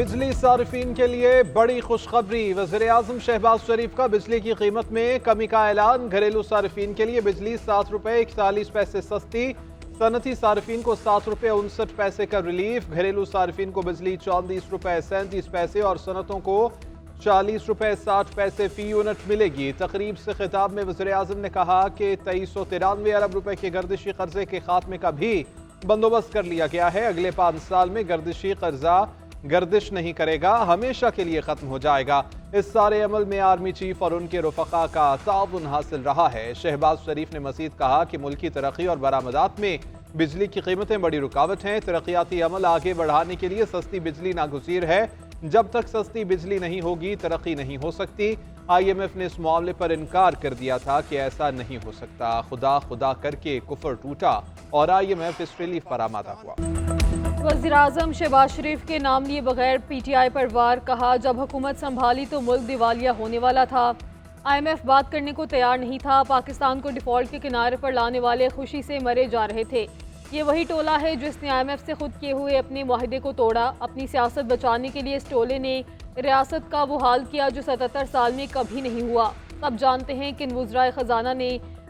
बिजली सार्फिन के लिए बड़ी खुशखबरी। वज़ीर-ए-आज़म शहबाज शरीफ का बिजली की कीमत में कमी का ऐलान। घरेलू सार्फिन के लिए बिजली 7 रुपये 41 पैसे सस्ती, सनती सार्फिन को 7 रुपये 59 पैसे का रिलीफ। घरेलू सार्फिन को बिजली 34 रुपये 37 पैसे और सनतों को 40 रुपये 60 पैसे फी यूनिट मिलेगी। तकरीब से खिताब में वज़ीर-ए-आज़म ने कहा कि 2393 अरब रुपए के गर्दिशी कर्जे के खात्मे का भी बंदोबस्त कर लिया गया है। अगले 5 साल में गर्दिशी कर्जा गर्दिश नहीं करेगा, हमेशा के लिए खत्म हो जाएगा। इस सारे अमल में आर्मी चीफ और उनके रुफका का ताउन हासिल रहा है। शहबाज शरीफ ने मजीद कहा कि मुल्की तरक्की और बरामदात में बिजली की कीमतें बड़ी रुकावट हैं। तरक्याती अमल आगे बढ़ाने के लिए सस्ती बिजली नागुज़ीर है। जब तक सस्ती बिजली नहीं होगी तरक्की नहीं हो सकती। IMF ने इस मामले पर इनकार कर दिया था कि ऐसा नहीं हो सकता। खुदा खुदा करके कुफर टूटा और IMF इस रिलीफ पर आमादा हुआ। वज़ीर-ए-आज़म शहबाज शरीफ के नाम लिए बगैर PTI पर वार। कहा, जब हुकूमत संभाली तो मुल्क दिवालिया होने वाला था। IMF बात करने को तैयार नहीं था। पाकिस्तान को डिफॉल्ट के किनारे पर लाने वाले खुशी से मरे जा रहे थे। ये वही टोला है जिसने IMF से खुद किए हुए अपने मुआहदे को तोड़ा। अपनी सियासत बचाने के लिए इस टोले ने रियासत का वो हाल किया जो 77 साल में कभी नहीं हुआ। अब जानते हैं कि वज़राए ख़जाना ने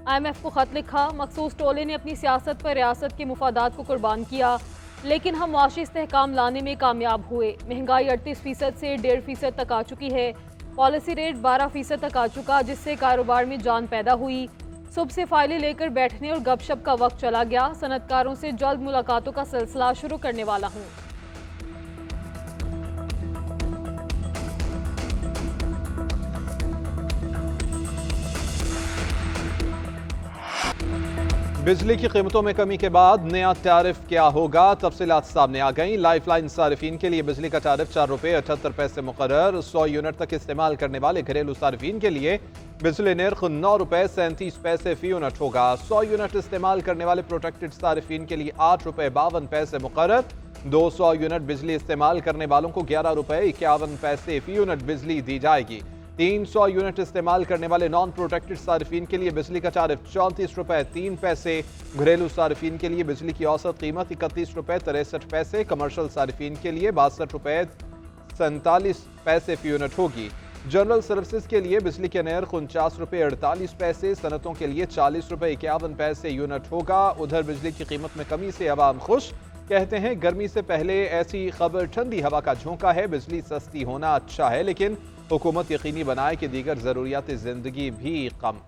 IMF को ख़त लिखा। मखसूस टोले ने अपनी सियासत पर रियासत के मुफादात को कुर्बान किया, लेकिन हम मुआशी इस्तेहकाम लाने में कामयाब हुए। महंगाई 38% से 1.5% तक आ चुकी है। पॉलिसी रेट 12% तक आ चुका, जिससे कारोबार में जान पैदा हुई। सुबह से फाइलें लेकर बैठने और गपशप का वक्त चला गया। सनतकारों से जल्द मुलाकातों का सिलसिला शुरू करने वाला हूँ। बिजली की कीमतों में कमी के बाद नया टैरिफ क्या होगा, तफसीलात सामने आ गई। लाइफलाइन सार्फिन के लिए बिजली का टैरिफ 4 रुपये 78 पैसे मुकर्रर। 100 यूनिट तक इस्तेमाल करने वाले घरेलू सार्फिन के लिए बिजली निर्ख 9 रुपये 37 पैसे फी यूनिट होगा। 100 यूनिट इस्तेमाल करने वाले प्रोटेक्टेड सार्फिन के लिए 8 रुपये 52 पैसे मुकर्रर। 200 यूनिट बिजली इस्तेमाल करने वालों को 11 रुपये 51 पैसे फी यूनिट बिजली दी जाएगी। 300 यूनिट इस्तेमाल करने वाले नॉन प्रोटेक्टेड सार्फिन के लिए बिजली का टैरिफ 34 रुपये 3 पैसे। घरेलू सार्फिन के लिए बिजली की औसत कीमत 31 रुपये 63 पैसे। कमर्शियल सार्फिन के लिए 62 रुपये 47 पैसे फी यूनिट होगी। जनरल सर्विसेज के लिए बिजली के नर्ख 49 रुपये 48 पैसे। सनतों के लिए 40 रुपये 51 पैसे यूनिट होगा। उधर बिजली की कीमत में कमी से अवाम खुश। कहते हैं गर्मी से पहले ऐसी खबर ठंडी हवा का झोंका है। बिजली सस्ती होना अच्छा है, लेकिन हुकूमत यकीनी बनाए कि दीगर जरूरियात जिंदगी भी कम।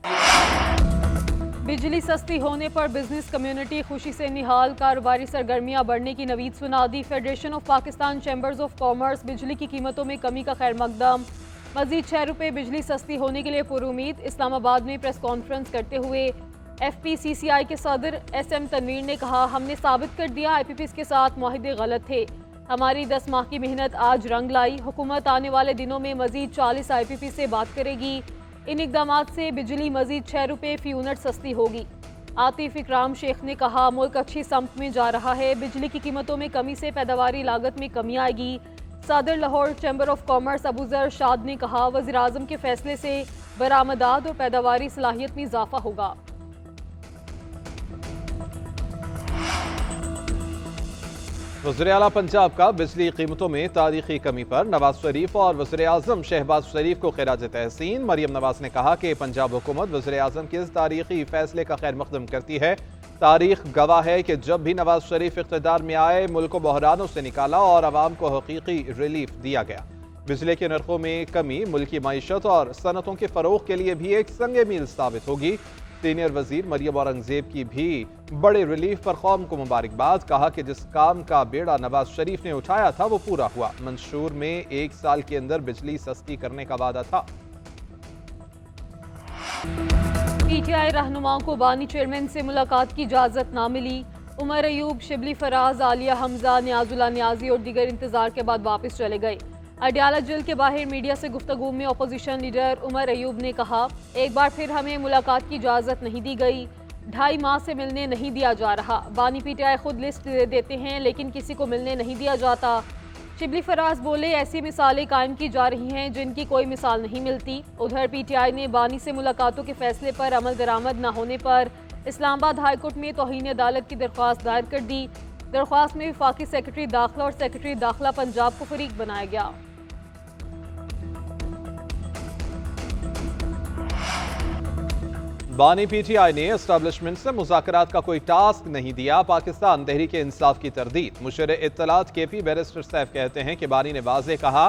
बिजली सस्ती होने पर बिजनेस कम्युनिटी खुशी से निहाल। कारोबारी सरगर्मियां बढ़ने की नवीद सुना दी। Federation of Pakistan Chambers of Commerce बिजली की कीमतों में कमी का खैर मकदम। मजीद 6 रुपये बिजली सस्ती होने के लिए पुरुमीद। इस्लामाबाद में प्रेस कॉन्फ्रेंस करते हुए FPCCI के सदर SM तनवीर ने कहा, हमने साबित कर दिया IPPs के साथ मुआहदे गलत थे। हमारी 10 माह की मेहनत आज रंग लाई। हुकूमत आने वाले दिनों में मजीद 40 IPP से बात करेगी। इन इकदामात से बिजली मजीद 6 रुपये फी यूनिट सस्ती होगी। आतिफ इकराम शेख ने कहा, मुल्क अच्छी समत में जा रहा है। बिजली की कीमतों में कमी से पैदावारी लागत में कमी आएगी। सदर Lahore chamber of commerce Abuzar शाद ने कहा, वज़ीर-ए-आज़म के फैसले से बरामदात और पैदावारी सलाहियत में इजाफा होगा। वज़ीर-ए-आला पंजाब का बिजली कीमतों में तारीखी कमी पर नवाज शरीफ और वज़ीर-ए-आज़म शहबाज शरीफ को खिराज तहसीन। मरियम नवाज ने कहा कि पंजाब हुकूमत वज़ीर-ए-आज़म के इस तारीखी फैसले का खैर मकदम करती है। तारीख गवाह है कि जब भी नवाज शरीफ इक़्तिदार में आए मुल्क को बहरानों से निकाला और आवाम को हकीकी रिलीफ दिया गया। बिजली के नरखों में कमी मुल्की मईशत और सनतों के फ़रोग़ के लिए भी एक संग मील साबित होगी। सीनियर वजीर मरियम औरंगजेब की भी बड़े रिलीफ पर कौम को मुबारकबाद। कहा कि जिस काम का बेड़ा नवाज शरीफ ने उठाया था वो पूरा हुआ। मंशूर में 1 साल के अंदर बिजली सस्ती करने का वादा था। PTI रहनुमाओं को बानी चेयरमैन से मुलाकात की इजाज़त ना मिली। उमर अयूब, शिबली फराज, आलिया हमजा, नियाजुल्लाह नियाजी और दीगर इंतजार के बाद वापस चले गए। अडयाला जेल के बाहर मीडिया से गुफ्तगू में अपोजिशन लीडर उमर अयूब ने कहा, एक बार फिर हमें मुलाकात की इजाज़त नहीं दी गई। 2.5 माह से मिलने नहीं दिया जा रहा। बानी PTI खुद लिस्ट दे देते हैं लेकिन किसी को मिलने नहीं दिया जाता। शिबली फराज बोले, ऐसी मिसालें कायम की जा रही हैं जिनकी कोई मिसाल नहीं मिलती। उधर PTI ने बानी से मुलाकातों के फैसले पर अमल दरामद न होने पर इस्लामाबाद हाईकोर्ट में तौहीन अदालत की दरख्वास्त दायर कर दी। दरख्वास्त में वफाकी सेक्रेटरी दाखिला और सेक्रेटरी दाखिला पंजाब को फरीक बनाया गया। बानी पीटीआई ने एस्टेब्लिशमेंट से मुज़ाकरात का कोई टास्क नहीं दिया, पाकिस्तान तहरीक इंसाफ की तरदीद। मुशर इत्तलात KP बैरिस्टर सैफ कहते हैं कि बानी ने वाज़ेह कहा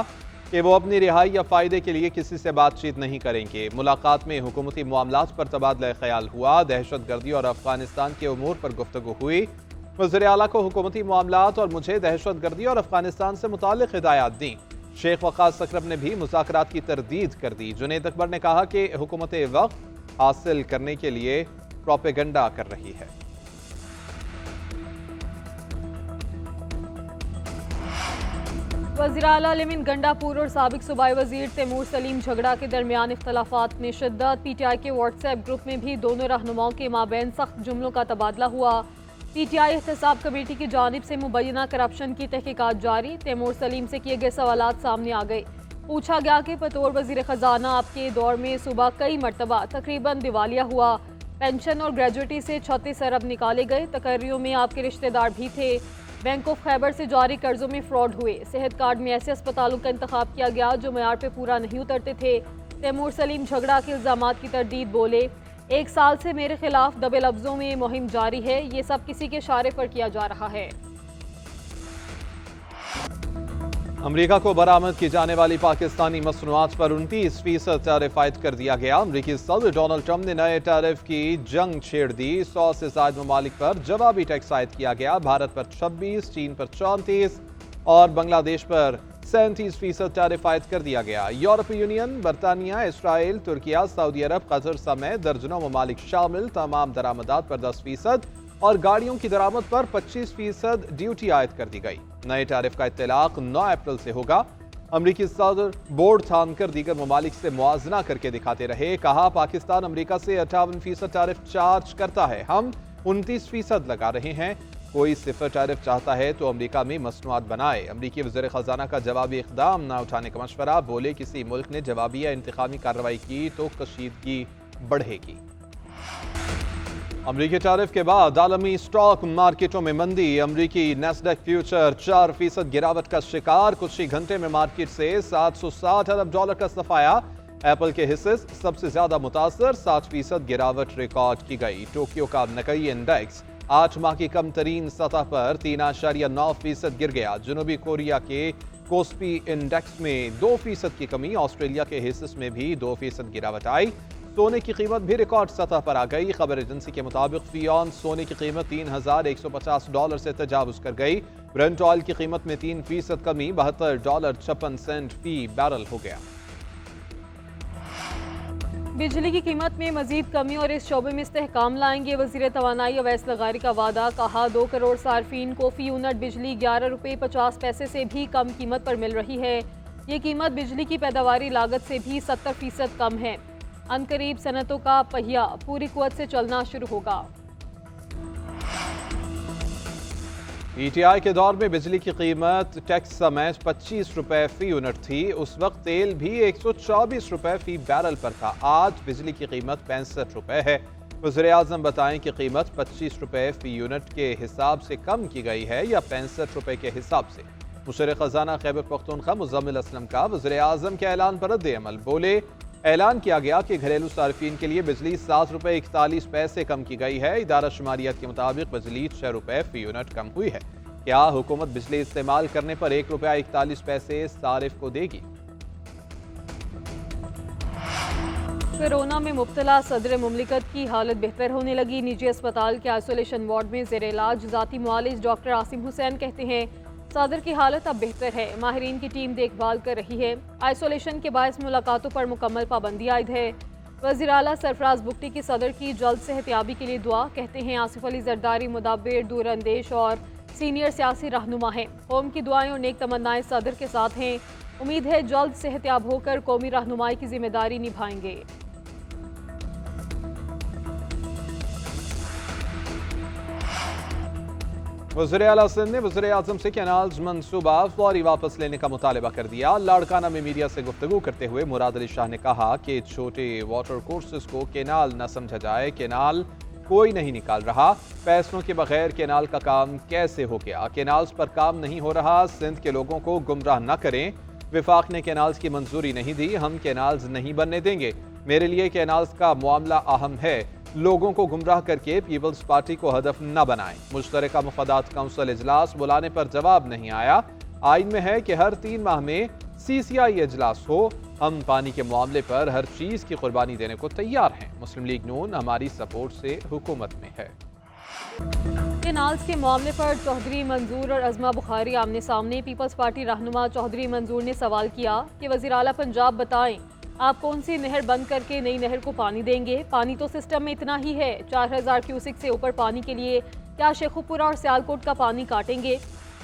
कि वो अपनी रिहाई या फ़ायदे के लिए किसी से बातचीत नहीं करेंगे। मुलाकात में हुकूमती मामलात पर तबादला ख्याल हुआ, दहशत गर्दी और अफगानिस्तान के उमूर पर गुफ्तगू हुई। वज़ीर आला को हुकूमती मामलात और मुझे दहशत गर्दी और अफगानिस्तान से मुताल्लिक़ हिदायत दी। शेख वक़ास सकरब ने भी मुज़ाकरात की तरदीद कर दी। जुनैद अकबर ने कहा कि हुकूमत वक्त हासिल करने के लिए प्रोपेगेंडा कर रही है। वज़ीर आला लिमिन गंडापुर और साबिक सूबाई वज़ीर तैमूर सलीम झगड़ा के दरमियान इख्तलाफात में शिद्दत। PTI के व्हाट्सएप ग्रुप में भी दोनों रहनुमाओं के माबैन सख्त जुमलों का तबादला हुआ। PTI एहतसाब कमेटी की जानिब से मुबैना करप्शन की तहकीकात जारी। तैमूर सलीम से किए गए सवालात सामने आ गए। पूछा गया कि बतौर वज़ीर ख़जाना आपके दौर में सूबा कई मरतबा तकरीबन दिवालिया हुआ, पेंशन और ग्रेजुएटी से 36 अरब निकाले गए, तकर्रियों में आपके रिश्तेदार भी थे, बैंक ऑफ खैबर से जारी कर्जों में फ्रॉड हुए, सेहत कार्ड में ऐसे अस्पतालों का इंतखाब किया गया जो मेयार पे पूरा नहीं उतरते थे। तैमूर सलीम झगड़ा के इल्ज़ामात की तरदीद बोले, 1 साल से मेरे खिलाफ दबे लफ्ज़ों में मुहिम जारी है, ये सब किसी के इशारे पर किया जा रहा है। अमरीका को बरामद की जाने वाली पाकिस्तानी मसनूआत पर 29% टैरिफ आयद कर दिया गया। अमरीकी सदर डोनाल्ड ट्रंप ने नए टैरिफ की जंग छेड़ दी। 100 से ज्यादा ममालिक पर जवाबी टैक्स आयद किया गया। भारत पर 26, चीन पर 34 और बांग्लादेश पर 37% टैरिफ आयद कर दिया गया। यूरोपीय यूनियन, बरतानिया, इसराइल, तुर्किया, सऊदी अरब, कतर समेत दर्जनों ममालिक शामिल तमाम दरामदात पर 10% और गाड़ियों की दरामद पर 25% ड्यूटी आयद कर दी गई। नए टैरिफ का इत्तलाक 9 अप्रैल से होगा। अमरीकी सदर बोर्ड थाम कर दीगर ममालिक से मुआजना करके दिखाते रहे। कहा, पाकिस्तान अमरीका से 58% टैरिफ चार्ज करता है, हम 29% लगा रहे हैं। कोई 0 टैरिफ चाहता है तो अमरीका में मसनूआत बनाए। अमरीकी वज़ीर ख़जाना का जवाबी इक़दाम न उठाने का मशवरा। बोले, किसी मुल्क ने जवाबी या इंतकामी कार्रवाई की तो कशीदगी बढ़ेगी। अमरीकी टैरिफ के बाद आलमी स्टॉक मार्केटों में मंदी। अमरीकी नैस्डैक फ्यूचर 4% गिरावट का शिकार। कुछ ही घंटे में मार्केट से $760 अरब का सफाया। एप्पल के हिस्से सबसे ज्यादा मुतासर, 60% गिरावट रिकॉर्ड की गई। टोक्यो का नकई इंडेक्स 8 माह की कम तरीन सतह पर 3.9% गिर गया। जनूबी कोरिया के कोस्पी इंडेक्स में 2% की कमी। ऑस्ट्रेलिया के हिस्से में भी 2% गिरावट आई। सोने की कीमत भी रिकॉर्ड सतह पर आ गई। खबर एजेंसी के मुताबिक फी ऑन सोने की कीमत $3,150 से तजावुज कर गई। ब्रेंट ऑयल की कीमत में 3% कमी, $72.56 फी बैरल हो गया। बिजली की कीमत में मजीद कमी और इस शोबे में इस्तेहकाम लाएंगे वज़ीर तवानाई अवैस लगारी का वादा। कहा, 2 करोड़ सार्फिन को फी यूनिट बिजली $11.50 से भी कम कीमत पर मिल रही है। ये कीमत बिजली की पैदावारी लागत से भी 70% कम है। अनकरीब सनतों का पहिया पूरी कुव्वत से चलना शुरू होगा। PTI के दौर में बिजली की कीमत टैक्स समेत 25 रुपए फी यूनिट थी। उस वक्त तेल भी 124 रुपए फी बैरल पर था। आज बिजली की कीमत 65 रुपए है। वज़ीर आज़म बताएं कि कीमत 25 रुपए फी यूनिट के हिसाब से कम की गई है या 65 रुपए के हिसाब से। मुशर ख़जाना खैबर पख्तूनख्वा मुज़म्मिल असलम का वज़ीर आज़म के ऐलान पर रद्द-ए-अमल। बोले, ऐलान किया गया कि घरेलू सार्फिन के लिए बिजली $7.41 कम की गई है। इदारा शुमारियात के मुताबिक बिजली 6 रुपए फी यूनिट कम हुई है। क्या हुकूमत बिजली इस्तेमाल करने पर $1.41 सारिफ को देगी? कोरोना में मुब्तला सदर मुमलिकत की हालत बेहतर होने लगी। निजी अस्पताल के आइसोलेशन वार्ड में जेर इलाज ज़ाती मुआलिज डॉक्टर आसिम हुसैन कहते हैं, सदर की हालत अब बेहतर है। माहिरीन की टीम देखभाल कर रही है। आइसोलेशन के बायस मुलाकातों पर मुकम्मल पाबंदी आयद है। वज़ीर आला सरफराज बुगटी की सदर की जल्द सेहतियाबी के लिए दुआ। कहते हैं, आसिफ अली जरदारी मुदाबिर, दूरअंदेश और सीनियर सियासी रहनुमा हैं। कौम की दुआएं और नेक तमन्नाएं सदर के साथ हैं। उम्मीद है जल्द सेहतियाब होकर कौमी रहनुमाई की जिम्मेदारी निभाएंगे। वज़ीर आला सिंध ने वज़ीर आज़म से कैनाल्स मंसूबा फौरी वापस लेने का मुतालबा कर दिया। लाड़काना में मीडिया से गुफ्तगू करते हुए मुराद अली शाह ने कहा कि छोटे वाटर कोर्सेज को कैनाल न समझा जाए। कैनाल कोई नहीं निकाल रहा। पैसों के बगैर केनाल का काम कैसे हो गया? केनाल्स पर काम नहीं हो रहा। सिंध के लोगों को गुमराह न करें। विफाक ने केनाल्स की मंजूरी नहीं दी, हम केनाल्स नहीं बनने देंगे। मेरे लिए केनाल्स का मामला अहम है। लोगों को गुमराह करके पीपल्स पार्टी को हदफ न बनाएं। मुश्तरका मुफादात काउंसिल इजलास बुलाने पर जवाब नहीं आया। आइन में है कि हर 3 माह में CCI इजलास हो। हम पानी के मामले पर हर चीज की कुर्बानी देने को तैयार हैं। मुस्लिम लीग नून हमारी सपोर्ट से हुकूमत में है। केनाल्स के मामले पर चौधरी मंजूर और अजमा बुखारी आमने सामने। पीपल्स पार्टी रहनुमा चौधरी मंजूर ने सवाल किया कि वज़ीर आला पंजाब बताएं, आप कौन सी नहर बंद करके नई नहर को पानी देंगे? पानी तो सिस्टम में इतना ही है। 4000 क्यूसिक से ऊपर पानी के लिए क्या शेखुपुरा और सियालकोट का पानी काटेंगे?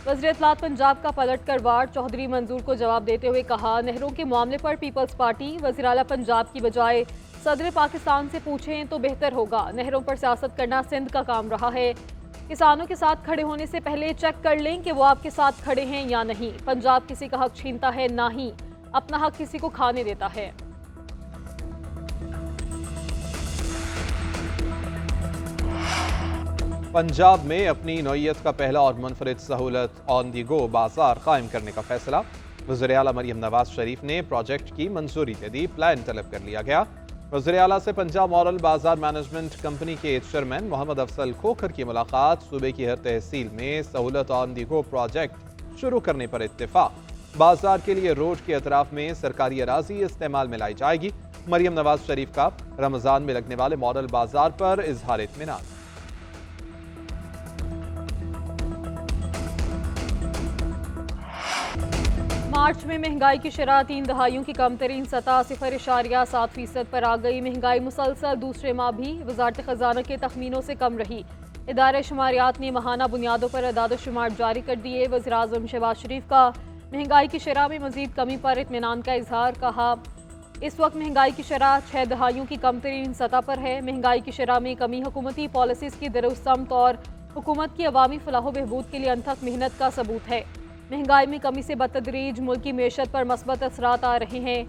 वज़ीर इत्तलात पंजाब का पलट कर वार चौधरी मंजूर को जवाब देते हुए कहा, नहरों के मामले पर पीपल्स पार्टी वज़ीर आला पंजाब की बजाय सदर पाकिस्तान से पूछें तो बेहतर होगा। नहरों पर सियासत करना सिंध का काम रहा है। किसानों के साथ खड़े होने से पहले चेक कर लें कि वो आपके साथ खड़े हैं या नहीं। पंजाब किसी का हक छीनता है, ना ही अपना हक किसी को खाने देता है। पंजाब में अपनी नौइयत का पहला और मुनफरिद सहूलत ऑन दी गो बाजार कायम करने का फैसला। वज़ीर आला मरियम नवाज शरीफ ने प्रोजेक्ट की मंजूरी दे दी। प्लान तलब कर लिया गया। वज़ीर आला से पंजाब मॉडल बाजार मैनेजमेंट कंपनी के चेयरमैन मोहम्मद अफसल खोखर की मुलाकात। सूबे की हर तहसील में सहूलत ऑन दी गो प्रोजेक्ट शुरू करने पर इत्तेफाक। बाजार के लिए रोड के अतराफ में सरकारी अराजी इस्तेमाल में लाई जाएगी। मरियम नवाज शरीफ का रमजान में लगने वाले मॉडल बाजार पर इजहार इत्मीनान। मार्च में महंगाई की शरह 3 दहाइयों की कम तरीन सतह 0.7% पर आ गई। महंगाई मुसलसल दूसरे माह भी वजारत खजाना के तखमीनों से कम रही। इदारे शुमारियात ने माहाना बुनियादों पर अदाद शुमार जारी कर दिए। वज़ीर आज़म शहबाज शरीफ का महंगाई की शरह में मजीद कमी पर इत्मीनान का इजहार। कहा, इस वक्त महंगाई की शरह 6 दहाइयों की कम तरीन सतह पर है। महंगाई की शरह में कमी हुकूमती पॉलिसीज़ की दुरुस्तमत और हुकूमत की अवामी फलाह बहबूद के लिए अनथक मेहनत का सबूत है। महंगाई में कमी से बतदरीज मुल्क की मेशत पर मस्बत असरात आ रहे हैं।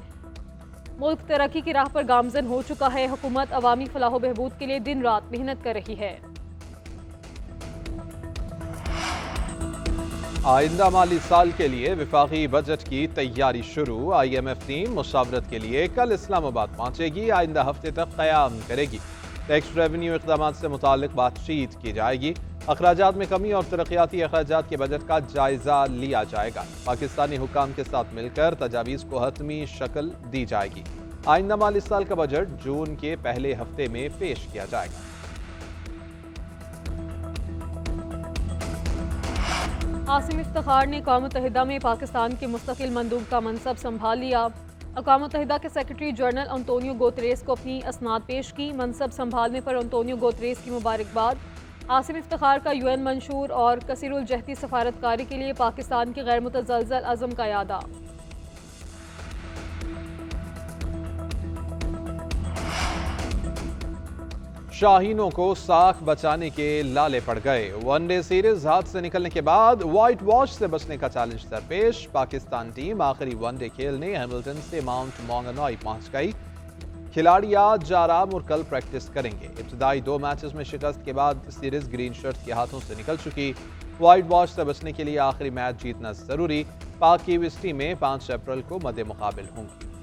मुल्क तरक्की की राह पर गामजन हो चुका है। हुकूमत अवामी फलाह बहबूद के लिए दिन रात मेहनत कर रही है। आइंदा माली साल के लिए विफाकी बजट की तैयारी शुरू। IMF टीम मुशावरत के लिए कल इस्लामाबाद पहुंचेगी। आइंदा हफ्ते तक क़याम करेगी। टैक्स रेवेन्यू इक़दामात से मुताल्लिक बातचीत की जाएगी। अखराजात में कमी और तरक्याती अखराजात के बजट का जायजा लिया जाएगा। पाकिस्तानी हुकाम के साथ मिलकर तजावीज़ को हतमी शक्ल दी जाएगी। आइंदा माली साल का बजट जून के पहले हफ्ते में पेश किया जाएगा। आसिम इफ्तिखार ने अक़वाम मुत्तहिदा में पाकिस्तान के मुस्तकिल मंदूब का मनसब संभाल लिया। अक़वाम मुत्तहिदा के सेक्रेटरी जनरल अंतोनियो गुतेरेस को अपनी असनाद पेश की। मनसब संभालने पर अंतोनियो गुतेरेस की मुबारकबाद। आसिम इफ्तिखार का UN मंशूर और कसीरुल जहती सफारतकारी के लिए पाकिस्तान के गैर मुतज़लज़ल अज़म का यादा। शाहीनों को साख बचाने के लाले पड़ गए। वनडे सीरीज हाथ से निकलने के बाद व्हाइट वॉश से बचने का चैलेंज दरपेश। पाकिस्तान टीम आखिरी वनडे खेलने हैमिल्टन से माउंट मॉन्गनॉय पहुंच गई। खिलाड़ी आज जाराम और कल प्रैक्टिस करेंगे। इब्तदाई 2 मैचेस में शिकस्त के बाद सीरीज ग्रीन शर्ट्स के हाथों से निकल चुकी। व्हाइट वॉश से बचने के लिए आखिरी मैच जीतना जरूरी। पाक की इस टीमें 5 अप्रैल को मद्दे मुकाबिल होंगी।